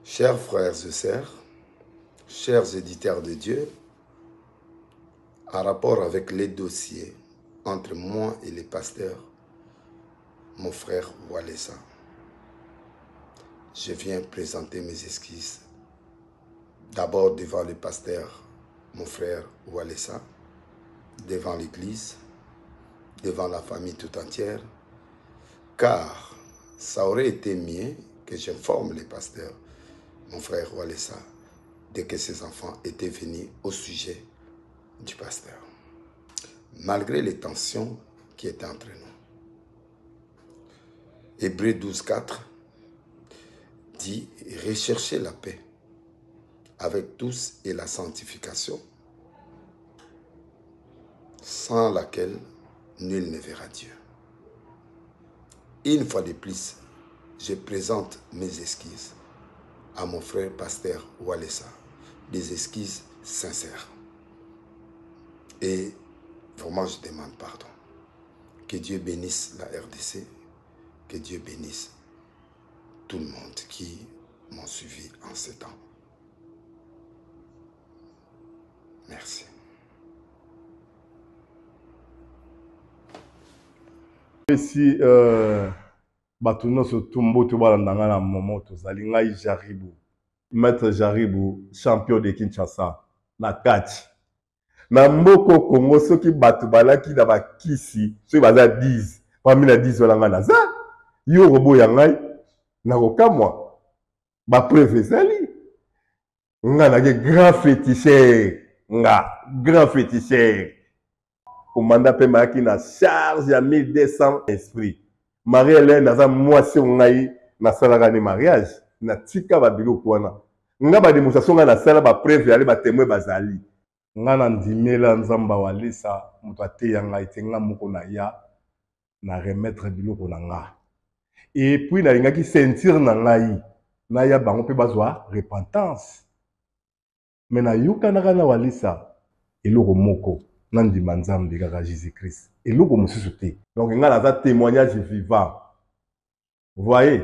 Chers frères et sœurs, chers éditeurs de Dieu, en rapport avec les dossiers entre moi et les pasteurs, mon frère Walesa, je viens présenter mes excuses d'abord devant le pasteur, mon frère Walesa, devant l'église, devant la famille tout entière, car ça aurait été mieux que j'informe les pasteurs, mon frère Walesa, dès que ses enfants étaient venus au sujet du pasteur. Malgré les tensions qui étaient entre nous. Hébreux 12:4 dit « Recherchez la paix avec tous et la sanctification, sans laquelle nul ne verra Dieu. » Une fois de plus, je présente mes excuses à mon frère pasteur Walesa, des excuses sincères. Et vraiment, je demande pardon. Que Dieu bénisse la RDC, que Dieu bénisse tout le monde qui m'ont suivi en ce temps. Merci. Si Batuno se tombe tout bas dans la moment tozali ngai Jaribou, maître Jaribou, champion de Kinshasa, na kati. Na mboko Congo soki batu balaki na bakisi, soki baza 10, parmi na 10 wala ngana za. Yo robo ya ngai na kokamwa. Ba preuve ezali. Ngana ke grand féticheur, grand féticheur. Commanda pe maki na charge ya 1200 esprits. Marie-Hélène naza mwasi ngai na salaka ni mariage na tika ba biloko wana. Nga ba démonstration nga na sala ba preuve ya ba témoin bazali. Nga na ndimela nzamba Walesa muto ateya ngai te nga moko na ya na remettre biloko na nga. Et puis na lingaki sentir na ngai na ya bango pe bazwa repentance. Mais na yuka na Walesa eloko moko nandi manzambe kaka Jésus-Christ. Et l'autre mosusu te. Donc il y a un témoignage vivant. Vous voyez?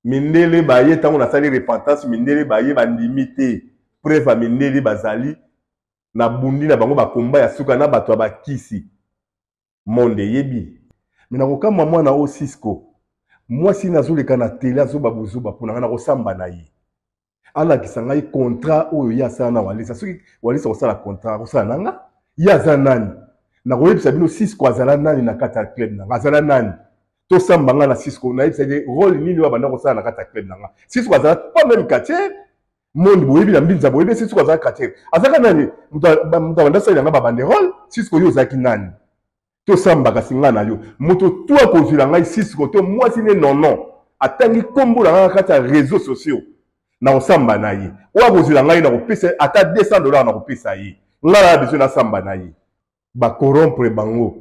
Mindele baye tant on a sali repentance, mindele baye bandimité. Preuve mindele bazali na bundi na bango ba komba ya suka na bato ba kisi. Monde yebi. Mina koka mwa na o Cisco. Moi si nazoleka na télé azoba bozuba pona na kosamba na ye. Ala kisanga contrat oyo ya sana na Walesa. Soki Walesa osala contrat osala nanga ya zanani. Na koyebisa bino Cisco azala nani na kata club na azala nani to sambanga na Cisco na yebisa de rôle nini wa banda ko sala na kata club na Cisco azala pas même quartier monde boyebi na mbinza boyebi Cisco azala quartier azaka nani muta banda sala na ba banderole Cisco yo zaki nani to sambaka singa na yo moto toi ko zula ngai Cisco to moi sine non atangi kombo na kata réseaux sociaux na osamba na ye wa ko zula ngai na ko pesa ata $200 na ko pesa ye ngala biso na samba na ye ba corrompre bango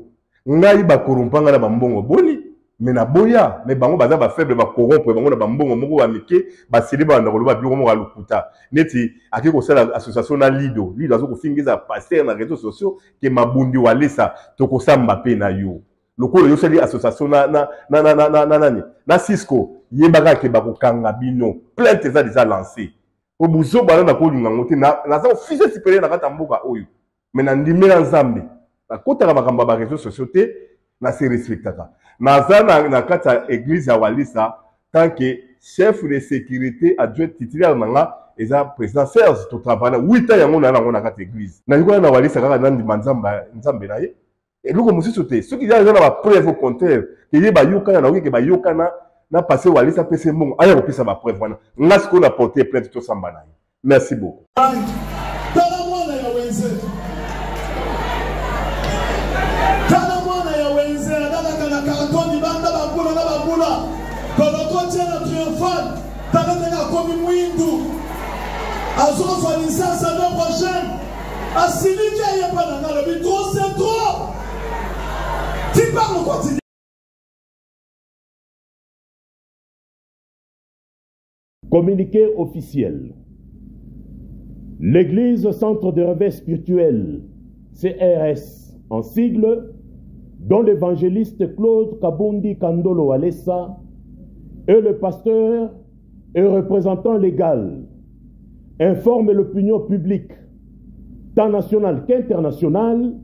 ngai ba corrompanga na bambongo boni mais na boya mais bango baza ba faible ba corrompre bango na bambongo moko ba mike ba célébrer na koloba biloko moko alukuta neti akiko ko sala association na lido azo ko fingiza passer na réseaux sociaux ke mabundi Walesa to ko samba pe na yo lokolo yo sali association na Cisco yebaka ke ba ko kanga bino plainte za déjà lancé o buzo bana na ko linga ngote na za officier supérieur na kata mboka oyo mais na ndimela nzambe na kotaka makambo ba réseaux sociaux te na se respectaka naza na kata église ya Walesa tant que chef de sécurité adjoint titulaire nanga eza président Serge to travailler 8 ans yango na kata église na yiko na Walesa kaka nandi manzamba nzambe na ye eloko mosusu te soki ya na ba preuve au contraire ke ye ba yokana na oki ke ba yokana na passer Walesa pese mbongo aya ko pesa ba preuve wana ngasiko na porter plainte to samba na ye. Merci beaucoup. Communiqué officiel. L'Église Centre de Réveil Spirituel, CRS en sigle, dont l'évangéliste Claude Kabundi Kandolo Walesa et le pasteur et représentant légal informe l'opinion publique, tant nationale qu'internationale,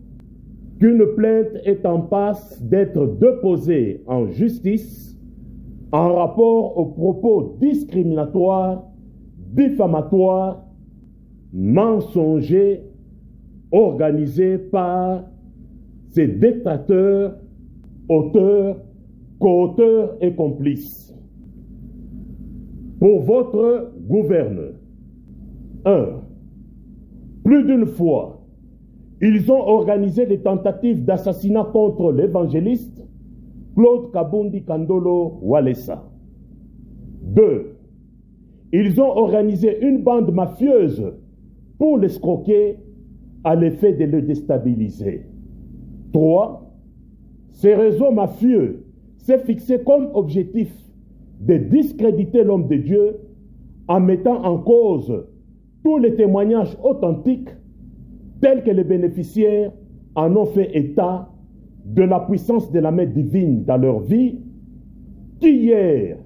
qu'une plainte est en passe d'être déposée en justice en rapport aux propos discriminatoires, diffamatoires, mensongers, organisés par ces détracteurs, auteurs, co-auteurs et complices. Pour votre gouverne, 1. Plus d'une fois, ils ont organisé des tentatives d'assassinat contre l'évangéliste Claude Kabundi Kandolo Walesa. 2. Ils ont organisé une bande mafieuse pour l'escroquer à l'effet de le déstabiliser. 3. Ces réseaux mafieux s'est fixé comme objectif de discréditer l'homme de Dieu en mettant en cause tous les témoignages authentiques tels que les bénéficiaires en ont fait état de la puissance de la main divine dans leur vie, qui hier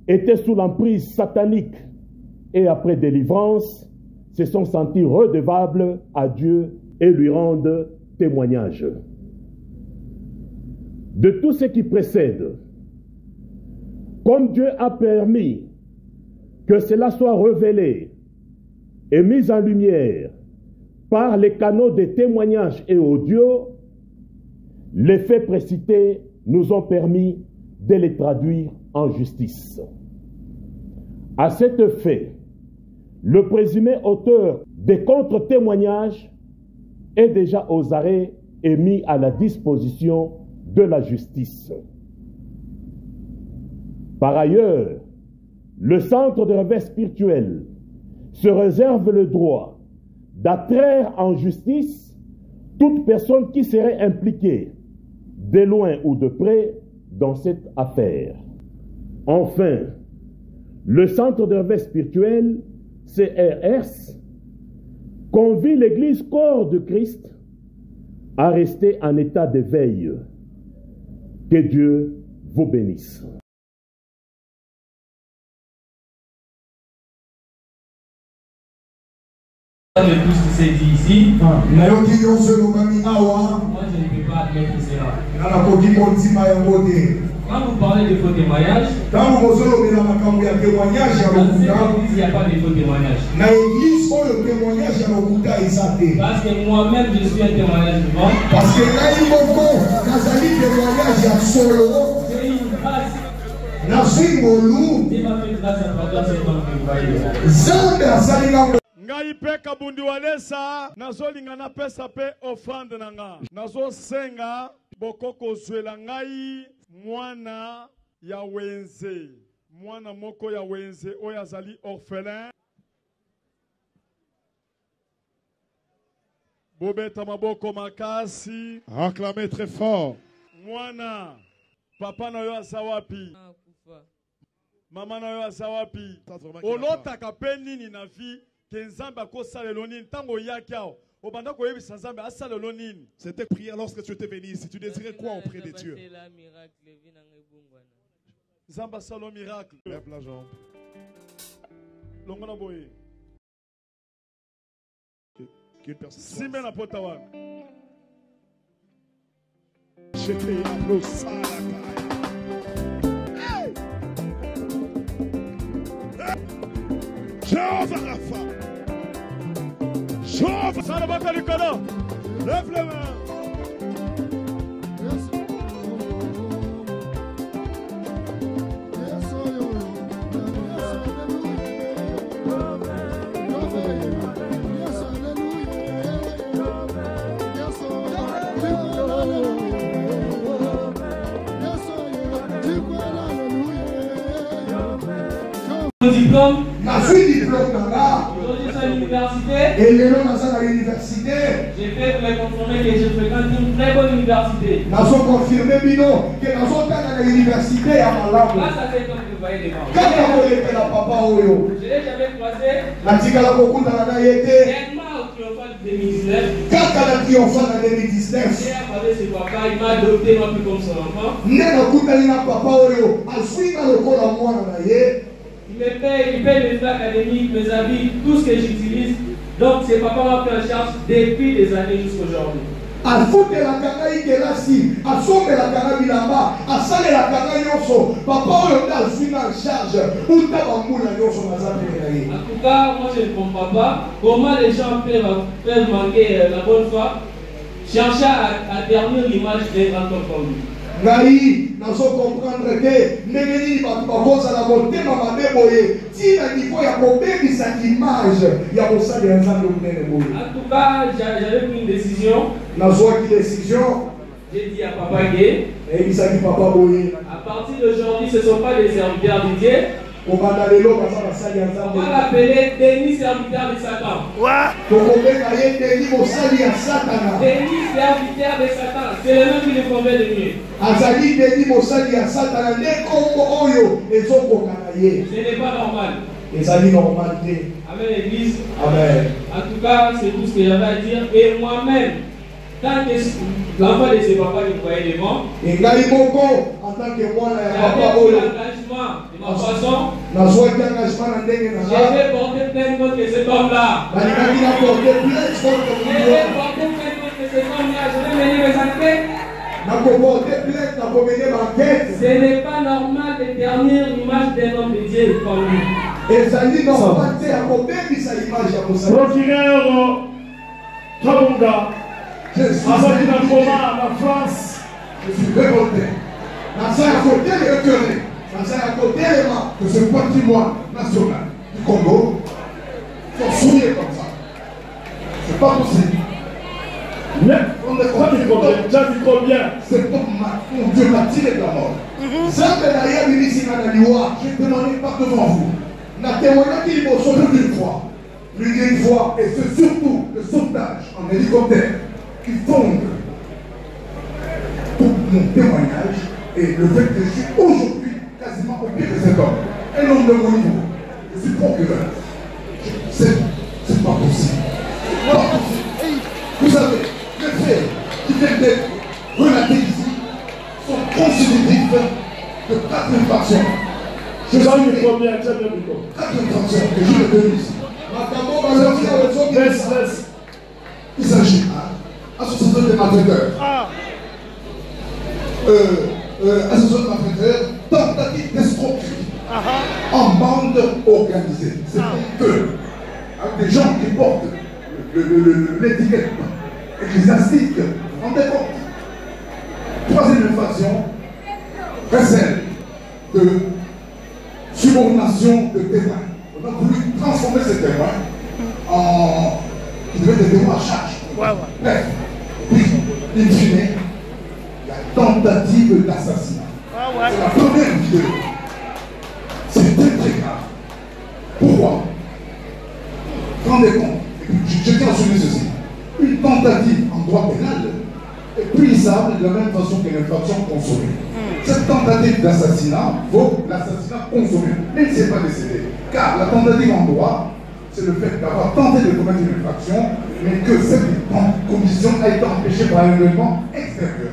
étaient sous l'emprise satanique et après délivrance, se sont sentis redevables à Dieu et lui rendent témoignage. De tout ce qui précède, comme Dieu a permis que cela soit révélé et mis en lumière par les canaux de témoignages et audio, les faits précités nous ont permis de les traduire en justice. À cet effet, le présumé auteur des contre-témoignages est déjà aux arrêts et mis à la disposition de la justice. Par ailleurs, le centre de réveil spirituel se réserve le droit d'attraire en justice toute personne qui serait impliquée, de loin ou de près, dans cette affaire. Enfin, le centre de réveil spirituel, CRS, convie l'Église corps de Christ à rester en état de veille. Que Dieu vous bénisse. De tout ce qui s'est dit ici, moi je ne peux pas admettre cela. Quand vous parlez de faux témoignages, dans cette église, il n'y a pas de faux témoignages. Parce que moi-même, je suis un témoignage vivant. Parce que j'ai une grâce. Il m'a fait grâce à travers cet homme que vous voyez. Ngai pe Kabundi Walesa nazolinga na pesa pe offrande nanga nazosenga bokoko zwela ngai mwana ya wenze mwana moko ya wenze oyo azali orphelin bobeta maboko makasi acclamez très fort mwana papa na yo azawapi mama na yo azawapi olotaka pe nini na vie. C'était prière lorsque tu étais venu ici. Tu désirais quoi auprès de Dieu? Zamba salo miracle. Lève la jambe. Qu'une personne. J'étais applaudi. Jehovah Rapha. Jehovah. Salabaka Likolo. Lève les mains. Diplôme. Aujourd'hui, je suis à l'université. Et les gens à l'université. J'ai fait pour me confirmer que je fréquente une très bonne université. Nous avons confirmé que nous sommes à l'université à Malawi. Grâce à cet homme que vous voyez devant. Quand vous voyez que la papa Oyo. Je l'ai jamais croisé. La tigala beaucoup dans la été. Réellement au triomphal 2019. Quand elle a triomphal en 2019. J'ai appelé ce papa, il m'a adopté moi plus comme son enfant. N'est-ce pas papa Oyo. A suivi le corps à moi dans la. Il Il me paye mes frais académiques, mes habits, tout ce que j'utilise. Donc c'est papa m'a pris en charge depuis des années jusqu'à aujourd'hui. A foutre la canai qui est là si, a sauver la canai là-bas, a saler la canai yoso, papa on a aussi en charge, ou t'as un moule à yoso dans sa pénérie. En tout cas, moi je ne comprends pas comment les gens peuvent manquer la bonne foi, chercher à ternir l'image d'un grand homme comme lui. Ngai, nous allons comprendre que Negeni va cause à la montée, ma boye, si la niveau y a combien cette image, il y a aussi des gens de boye. En tout cas, j'avais pris une décision. Nous avons pris une décision. J'ai dit à Papa Gay, et il s'est dit Papa Boye. À partir d'aujourd'hui, ce ne sont pas des serviteurs de Dieu. On va l'appeler Denis serviteur de Satan. Denis serviteur de Satan. C'est le nom qui lui convient de mieux. Ce n'est pas normal. Amen, Église. Amen. En tout cas, c'est tout ce que j'avais à dire. Et moi-même, tant que l'enfant de ses papas qui croyait devant, et en tant que moi, l'engagement de ma façon, je vais porter plainte contre cet homme-là. Je vais porter plainte contre cet homme-là. Je vais mener mes enquêtes. Ce n'est pas normal de ternir l'image d'un homme de Dieu comme lui. Procureur Kabunga, avant qu'il a commis la France, je suis révolté. Dans un côté écœuré, dans un côté élément de ce patrimoine national du Congo, il faut sourire comme ça. C'est pas possible. Mais, on est combien? C'est pour mon Dieu m'a tiré de la mort. Je demandais pas devant vous. N'a témoigné qu'il m'a sauvé une fois, et c'est surtout le sauvetage en hélicoptère qui fonde tout mon témoignage et le fait que je suis aujourd'hui quasiment au pied de cet homme. Un homme de mon niveau. Je suis procureur. C'est pas possible. C'est pas possible. Vous savez, les faits qui viennent d'être relatés ici sont constitutifs de 4 infractions. Je suis combien? 4 infractions que je vais donner ici. Il s'agit d'association de malfaiteurs. Association de malfaiteurs, tentative d'escroquerie en bande organisée. C'est un peu avec des gens qui portent l'étiquette ecclésiastique. Vous rendez compte? Troisième infraction, recel de subordination de témoins. On a voulu transformer ces témoins en qui devaient des témoins à charge. Bref, puis, in fine, la tentative d'assassinat. C'est la première vidéo. C'est très grave. Pourquoi? Rendez compte, je tiens à souligner ceci. Une tentative en droit pénal est punissable de la même façon que l'infraction consommée. Cette tentative d'assassinat vaut l'assassinat consommé, même si ce n'est pas décédé. Car la tentative en droit, c'est le fait d'avoir tenté de commettre une infraction, mais que cette commission a été empêchée par un événement extérieur.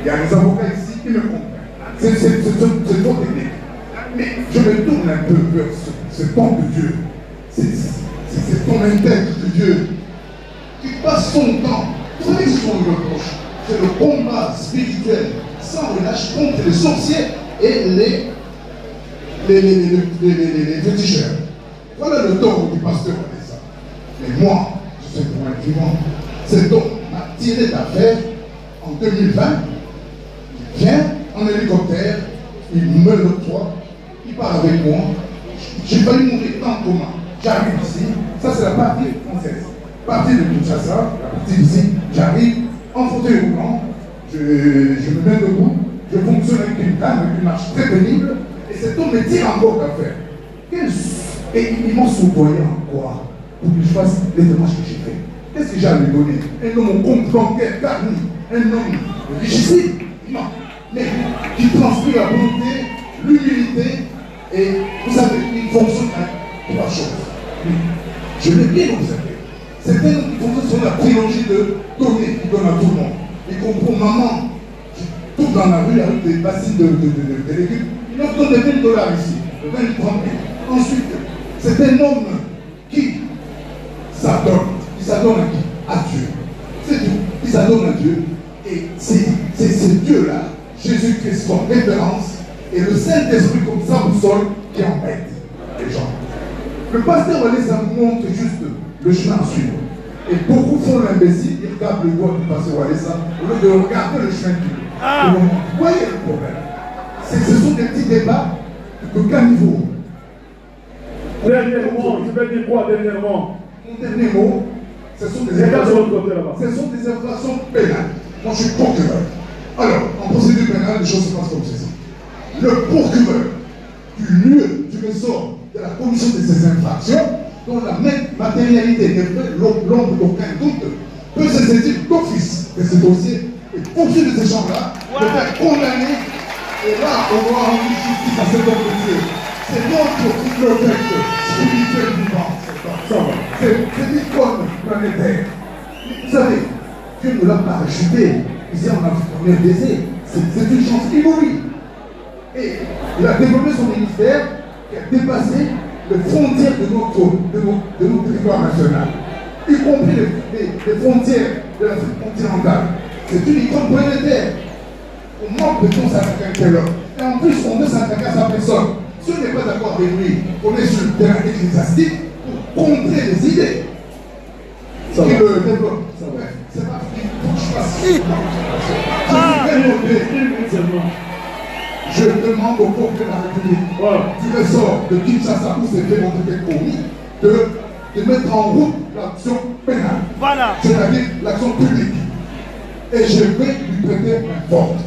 Il y a des avocats ici qui me comprennent. C'est trop technique. Mais je me tourne un peu vers ce temps de Dieu. C'est ton intègre de Dieu qui passe son temps. Vous savez ce qu'on lui reproche? C'est le combat spirituel sans relâche contre les sorciers et les féticheurs. Voilà le tort du pasteur Odessa. Mais moi, je suis pour un vivant. Cet homme m'a tiré d'affaire en 2020. Il vient en hélicoptère, il me l'octroie, il part avec moi. J'ai failli mourir en coma. J'arrive ici, ça c'est la partie française. Partie de Kinshasa, la partie d'ici, j'arrive en fauteuil roulant, je me mets debout, je fonctionne avec une dame, avec une marche très pénible, et cet homme me tire encore d'affaire. Et ils m'ont soudoyé en quoi? Pour que je fasse les démarches que j'ai fait. Qu'est-ce que j'ai à lui donner? Un homme au compte bancaire garni, un homme richissime, non, mais qui transpire la volonté, l'humilité, et vous savez, il fonctionne à 3 choses. Je l'ai bien observé. C'est un homme qui fonctionne sur la trilogie de donner, qui donne à tout le monde. Il comprend maman, tout dans la rue avec des bassines de légumes. Il offre $20 ici, 20, 30 000. Ensuite, c'est un homme qui s'adonne. Il s'adonne à qui? À Dieu. C'est tout. Il s'adonne à Dieu. Et c'est Dieu-là, Jésus-Christ comme référence, et le Saint-Esprit comme sa boussole qui embête les gens. Le pasteur Walesa montre juste le chemin à suivre. Et beaucoup font l'imbécile, ils regardent le doigt du pasteur Walesa au lieu de regarder le chemin du Vous voyez le problème. Ce sont des petits débats de quel niveau? Dernièrement, tu veux dire quoi dernièrement? Mon dernier mot, ce sont des infractions pénales. Moi, je suis procureur. Alors, en procédure pénale, les choses se passent comme ceci. Le procureur du lieu, du ressort de la commission de ces infractions, dont la même matérialité des faits, l'ombre d'aucun doute, peut se saisir d'office de ce dossier et poursuivre ces gens-là, de faire condamner. Et là, on va rendre justice à cet homme de Dieu. C'est notre bibliothèque spirituelle vivante. C'est l'icône planétaire. Vous savez, Dieu ne l'a pas rejeté. Ici, on est baisé. C'est une chance inouïe. Et il a développé son ministère qui a dépassé les frontières de notre territoire national, y compris les frontières de l'Afrique continentale. C'est une icône planétaire. On manque de temps s'attaquer à quel homme. Et en plus, on veut s'attaquer à sa personne. Si on n'est pas d'accord avec lui, on est sur le terrain ecclésiastique pour contrer les idées. Qui le développe. C'est pas fini. Je demande au peuple de la République, du ressort de Kinshasa où ces faits ont été commis, de mettre en route l'action pénale. Voilà. C'est-à-dire l'action publique. Et je vais lui prêter main forte.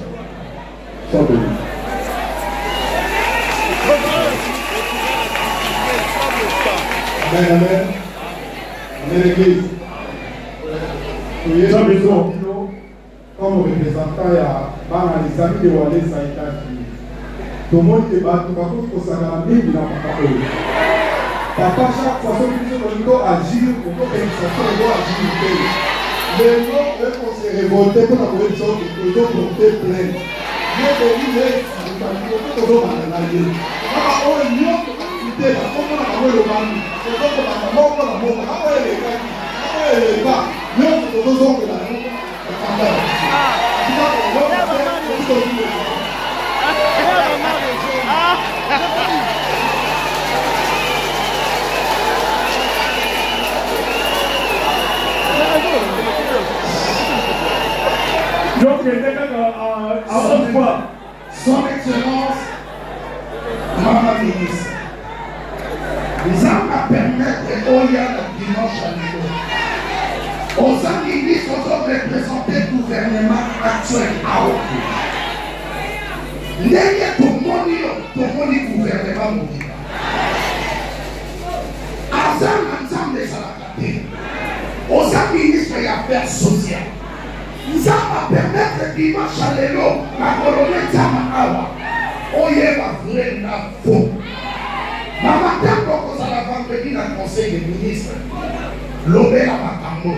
Amen, amen. Amen, l'église. Comme représentant à Bana, les amis de Walesa et États-Unis. Tout le monde est battu, par contre, pour ça, la Bible n'a pas parlé. Papa, chaque fois que nous doit agir, pour que l'organisation doit agir. Les gens, eux, on s'est révolté pour la correction de nos porter plainte. Nous devons dire, nous devons analyser. On est mieux que l'activité, comme on a parlé le mari. C'est comme on a parlé le mari. On est les gars. On est les gars. Nous devons dire que la Son Excellence, Madame la Ministre, nous allons permettre au y a le dimanche à l'école. Aux ministres, nous allons représenter le gouvernement actuel à Oku. N'ayez pour mon gouvernement. Azam ensemble des salakatés. Aux ministres et affaires sociales. Nous allons permettre dimanche à l'élo, la colonne Tama Oye va vrai na faux. Maman Tango, ça la vendredi dans le conseil des ministres. L'obé la Matambo.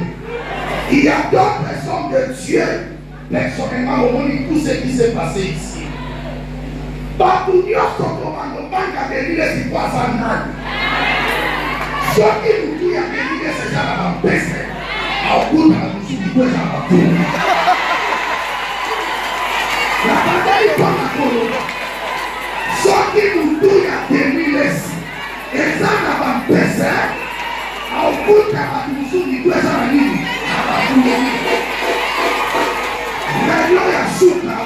Il y a d'autres personnes de Dieu, personnellement, au monde, tout ce qui s'est passé ici. Partout, nous sommes commandés, banque de l'île, c'est pas ça, non. Ce qui nous dit à l'île, c'est ça, la baisse. Au bout de la bouche, du coup, ça va tout. La bataille est pas la colonne. Ce qui nous dit à l'île, et ça, la baisse. Au bout de la bouche, du coup, ça va tout. Radio ya suka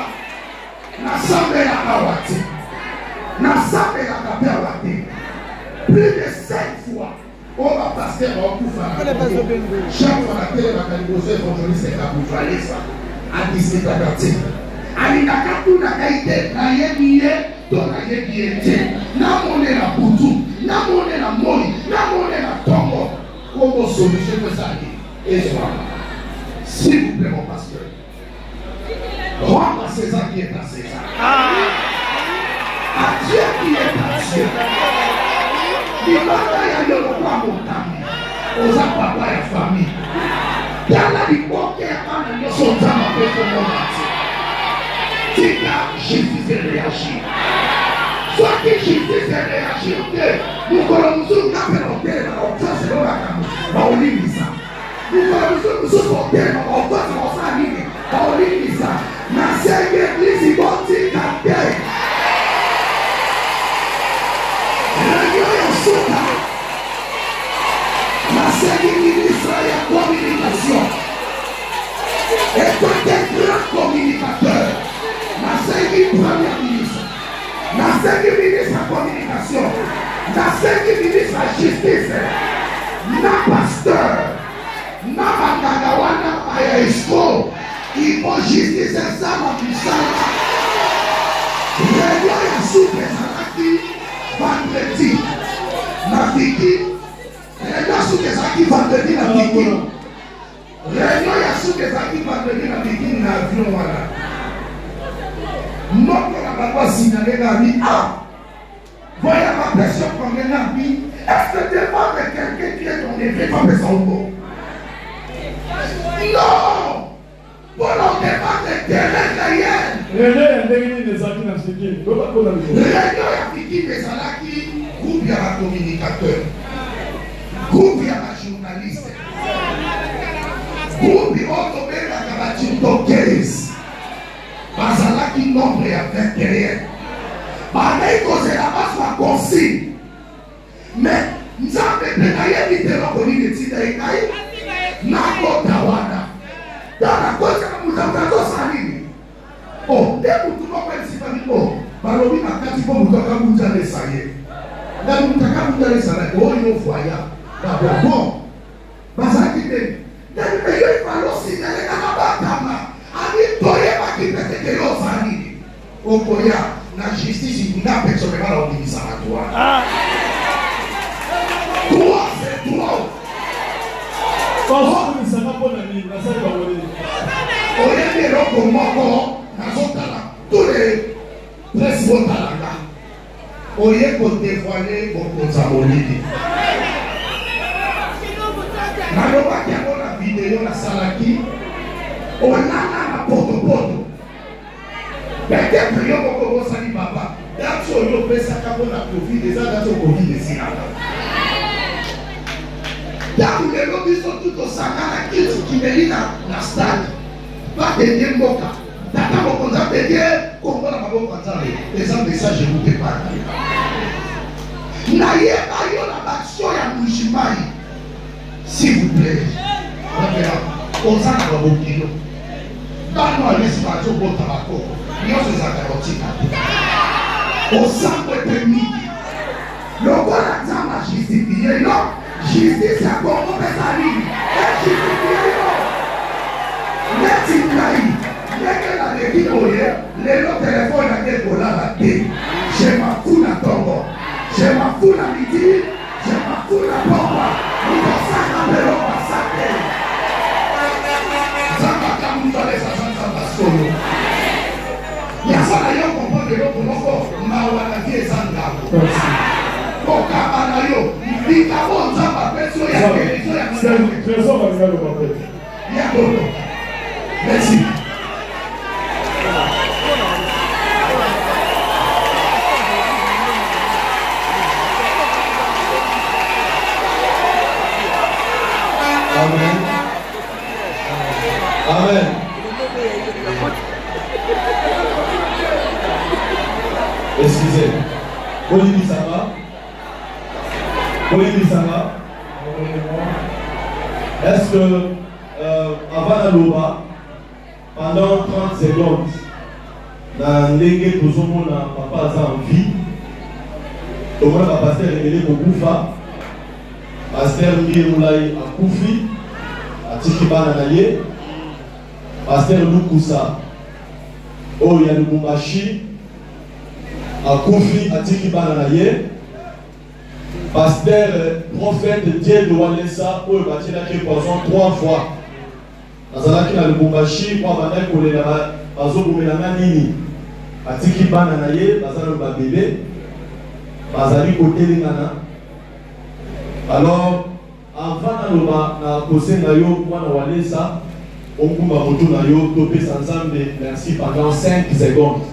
na sambe ya awati na sambe ya kapewati plus de 5 fois on va passer au Koufa chaque fois la télé va calibrer évangéliste et Kabouvalesa à 17 à alinakatu na kaite na yebiye to na yebiye na mone na butu na mone na moni na mone na tongo como solution que ça dit et s'il vous plaît, mon pasteur, rendre à César qui est à César. À Dieu qui est à Dieu. L'imana ya yo kwa motami. Oza papa ya famille. Dala lipoke ya kana yo sotama peko monati. Tika, Jésus fait réagir. Soit qui justice et réagir, nous collons nous appelons au terme, ça c'est l'on a on lit ça. Nous collons nous au terme, on va se lancer on lit ça. Na cette église, ils vont dire qu'à la série ministre et la communication. Et toi, tu es grand communicateur. La série premier ministre. La série ministre de la communication. La série ministre de la justice. La pasteur. La Magagawana Ayaisco. Il faut justice ça, ma puissance. Réunion et soupe, vendredi. La Viki. Réunion sous les acquis vendredi la Viki. Réunion sous les acquis vendredi la Viki na avion voilà. Non pour la baloi signaler la vie. Ah! Voyez ma pression combien la vie. Est-ce que tu demandes de quelqu'un qui est ton effet pas besoin au mot? Non! Pour l'on demande de terrain réel. Réunion ya Viki des Alaki. Groupe ya la communicateur. Groupe ya la journaliste. Groupe ya la TikTokers. Bazala qui nombre ya 21. Banaï cause la base wa consigne. Mais nzambe pena yebi te lokoni de tida ikai. Na kota wana. Dana kota mutato sanini. Oh, debu tumoka isipani oh. Balobi makati po mutaka mutale saye. Na mutaka mutale saye. Oh, yo voya. D'abord, bon. Bazaki te. Debu me yo ifalo signale na mabatama. Ani toye makipete ke yo sanini. Okoya. La justice, il n'a personnellement l'obéissance à toi. Toi, c'est toi. Tous les principaux talents, au lieu de dévoiler vos amolini. Naloba qui a la vidéo, la salaki, on a la poto. Peut-être que vous avez papa. Dans ce lieu, vous avez profit des gens dans ce Covid de Sinaka. Dans les lobbies sont tout au Sakana qui mérite la stade. Pas de dire Moka. Tata Mokonza peut dire comment la Mabo Kanzale. Les gens de ça, je vous prépare. Naïe Mayo la Baction ya Mouchimai. S'il vous plaît. On s'en a beaucoup de dans l'espace au tabac, nous sommes à carotina. Au sang de midi. Le bon exemple a justifié, non? Justice à quoi on peut salir. Et justifié, non? Merci, Naï. Dès que la déguise, les téléphones à des dollars à thé. Je m'en fous la tombe. Je m'en fous la midi. Je m'en fous la bombe. Nous sommes ça dans le passage. Il y a ça d'ailleurs qu'on prend de l'eau pour nous. Mawalaki et Sandabo. Pour Kabanayo, il y a bon temps à faire sur la télévision. Il y a bon temps. Merci. Amen. Amen. Excusez. Olivier, ça va? Olivier, ça va? Est-ce que avant la loi, pendant 30 secondes, dans l'église, tout le monde n'a pas en vie, au moins le pasteur révélé pour Koufa, pasteur Mie Moulay à Koufi, à Tikibana Naye, pasteur Lukusa, au Yanubumbashi, à Koufi, à Tikibana Naye, pasteur prophète Dieu de Walesa, où il bâtit la poisson 3 fois. Dans la qui a le Bumbashi, pour avoir collé là-bas, Bazo Boumelana Nini, à Tikibana Naye, Bazalo Babélé, Bazali côté Lingana. Alors, avant na posé na yo kwa na Walesa, on kumba moto na yo topé ensemble ainsi pendant 5 secondes.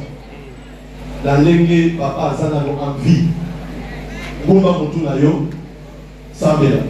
la ndenge papa azana en vie ngomba mutu na yo sambela.